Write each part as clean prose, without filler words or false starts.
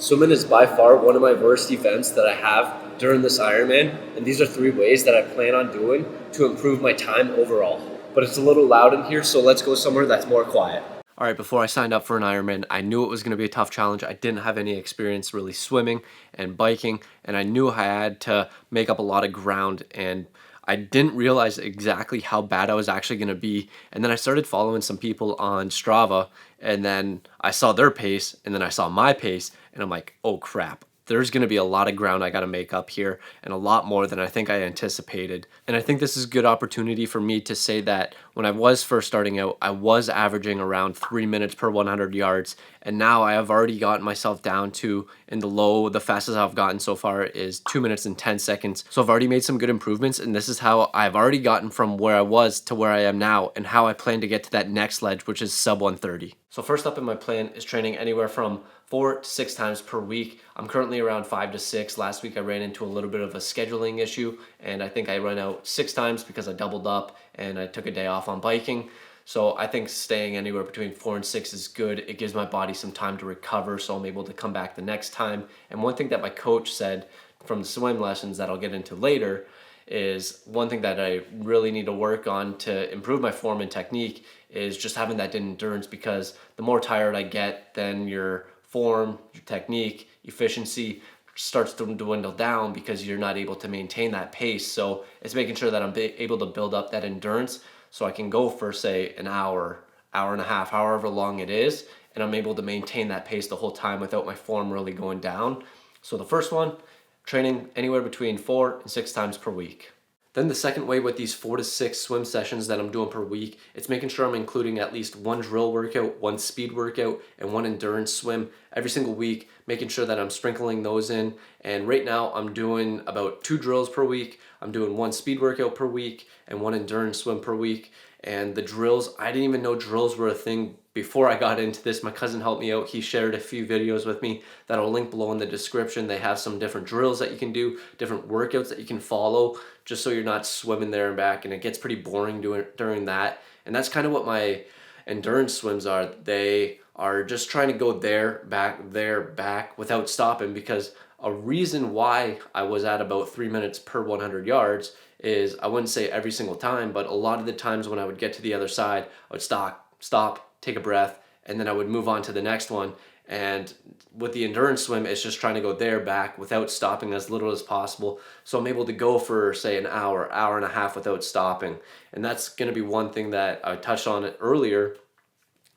Swimming is by far one of my worst events that I have during this Ironman, and these are 3 ways that I plan on doing to improve my time overall. But it's a little loud in here, so let's go somewhere that's more quiet. All right, before I signed up for an Ironman, I knew it was going to be a tough challenge. I didn't have any experience really swimming and biking, and I knew I had to make up a lot of ground, and I didn't realize exactly how bad I was actually going to be. And then I started following some people on Strava, and then I saw their pace, and then I saw my pace, and I'm like, oh crap. There's going to be a lot of ground I got to make up here, and a lot more than I think I anticipated. And I think this is a good opportunity for me to say that when I was first starting out, I was averaging around 3 minutes per 100 yards, and now I have already gotten myself down to in the low. The fastest I've gotten so far is 2 minutes and 10 seconds. So I've already made some good improvements, and this is how I've already gotten from where I was to where I am now, and how I plan to get to that next ledge, which is sub 130. So first up in my plan is training anywhere from 4 to 6 times per week. I'm currently around 5 to 6. Last week I ran into a little bit of a scheduling issue, and I think I ran out 6 times because I doubled up and I took a day off on biking. So I think staying anywhere between 4 and 6 is good. It gives my body some time to recover, so I'm able to come back the next time. And one thing that my coach said from the swim lessons that I'll get into later is one thing that I really need to work on to improve my form and technique is just having that endurance, because the more tired I get, then your form, your technique, efficiency starts to dwindle down because you're not able to maintain that pace. So it's making sure that I'm able to build up that endurance so I can go for, say, an hour, hour and a half, however long it is, and I'm able to maintain that pace the whole time without my form really going down. So the first one, training anywhere between 4 and 6 times per week. Then the second way with these 4 to 6 swim sessions that I'm doing per week, it's making sure I'm including at least one drill workout, one speed workout, and one endurance swim every single week, making sure that I'm sprinkling those in. And right now I'm doing about 2 drills per week. I'm doing one speed workout per week and one endurance swim per week. And the drills, I didn't even know drills were a thing before I got into this. My cousin helped me out. He shared a few videos with me that I'll link below in the description. They have some different drills that you can do, different workouts that you can follow, just so you're not swimming there and back, and it gets pretty boring during that. And that's kind of what my endurance swims are. They are just trying to go there, back without stopping, because a reason why I was at about 3 minutes per 100 yards is, I wouldn't say every single time, but a lot of the times when I would get to the other side, I would stop, take a breath, and then I would move on to the next one. And with the endurance swim, it's just trying to go there, back without stopping as little as possible. So I'm able to go for, say, an hour, hour and a half without stopping. And that's going to be one thing that I touched on it earlier,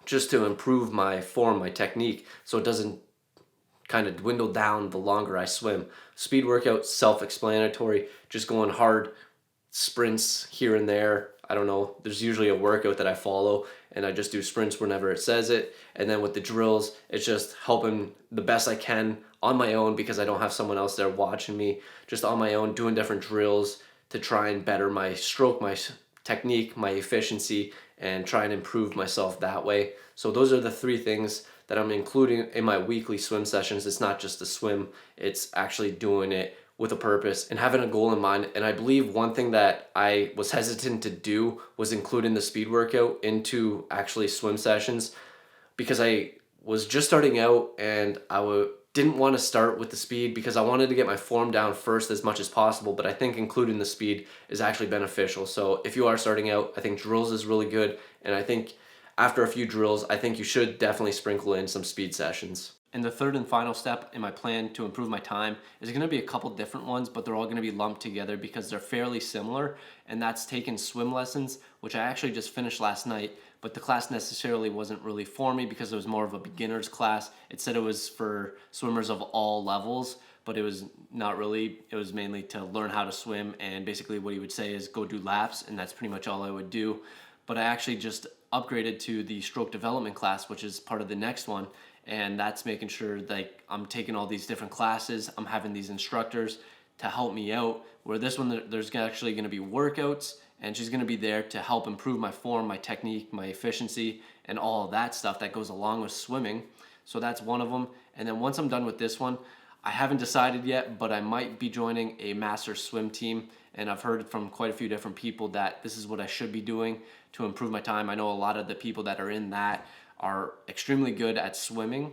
just to improve my form, my technique, so it doesn't kind of dwindle down the longer I swim. Speed workout, self-explanatory, just going hard, sprints here and there. I don't know, there's usually a workout that I follow, and I just do sprints whenever it says it. And then with the drills, it's just helping the best I can on my own, because I don't have someone else there watching me, just on my own, doing different drills to try and better my stroke, my technique, my efficiency, and try and improve myself that way. So those are the 3 things that I'm including in my weekly swim sessions. It's not just a swim, it's actually doing it with a purpose and having a goal in mind. And I believe one thing that I was hesitant to do was including the speed workout into actually swim sessions, because I was just starting out and didn't want to start with the speed because I wanted to get my form down first as much as possible. But I think including the speed is actually beneficial. So if you are starting out, I think drills is really good. And I think after a few drills, I think you should definitely sprinkle in some speed sessions. And the third and final step in my plan to improve my time is going to be a couple different ones, but they're all going to be lumped together because they're fairly similar. And that's taking swim lessons, which I actually just finished last night, but the class necessarily wasn't really for me because it was more of a beginner's class. It said it was for swimmers of all levels, but it was not really. It was mainly to learn how to swim, and basically what he would say is go do laps, and that's pretty much all I would do. But I actually just upgraded to the stroke development class, which is part of the next one. And that's making sure that I'm taking all these different classes. I'm having these instructors to help me out, where this one, there's actually going to be workouts, and she's going to be there to help improve my form, my technique, my efficiency, and all of that stuff that goes along with swimming. So that's one of them. And then once I'm done with this one, I haven't decided yet, but I might be joining a master swim team. And I've heard from quite a few different people that this is what I should be doing to improve my time. I know a lot of the people that are in that are extremely good at swimming,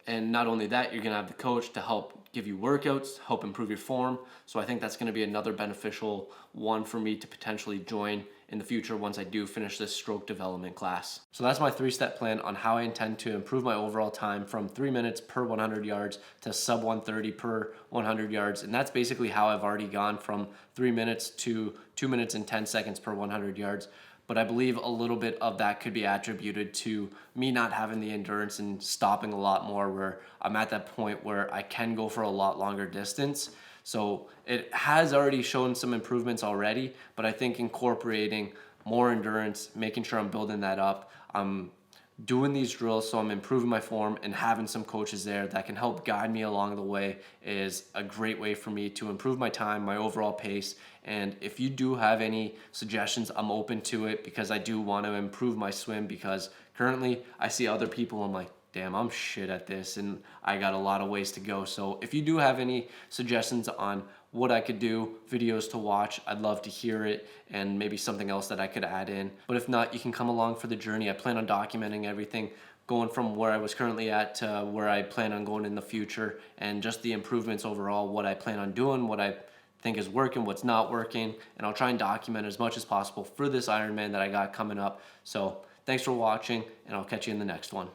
And not only that, you're going to have the coach to help give you workouts, help improve your form. So I think that's going to be another beneficial one for me to potentially join in the future once I do finish this stroke development class. So that's my 3-step plan on how I intend to improve my overall time from 3 minutes per 100 yards to sub 130 per 100 yards. And that's basically how I've already gone from 3 minutes to 2 minutes and 10 seconds per 100 yards. But I believe a little bit of that could be attributed to me not having the endurance and stopping a lot more, where I'm at that point where I can go for a lot longer distance. So it has already shown some improvements already, but I think incorporating more endurance, making sure I'm building that up, I'm doing these drills so I'm improving my form, and having some coaches there that can help guide me along the way is a great way for me to improve my time, my overall pace. And if you do have any suggestions, I'm open to it, because I do want to improve my swim, because currently I see other people, I'm like, damn, I'm shit at this and I got a lot of ways to go. So if you do have any suggestions on what I could do, videos to watch, I'd love to hear it, and maybe something else that I could add in. But if not, you can come along for the journey. I plan on documenting everything, going from where I was currently at to where I plan on going in the future, and just the improvements overall, what I plan on doing, what I think is working, what's not working, and I'll try and document as much as possible for this Ironman that I got coming up. So thanks for watching, and I'll catch you in the next one.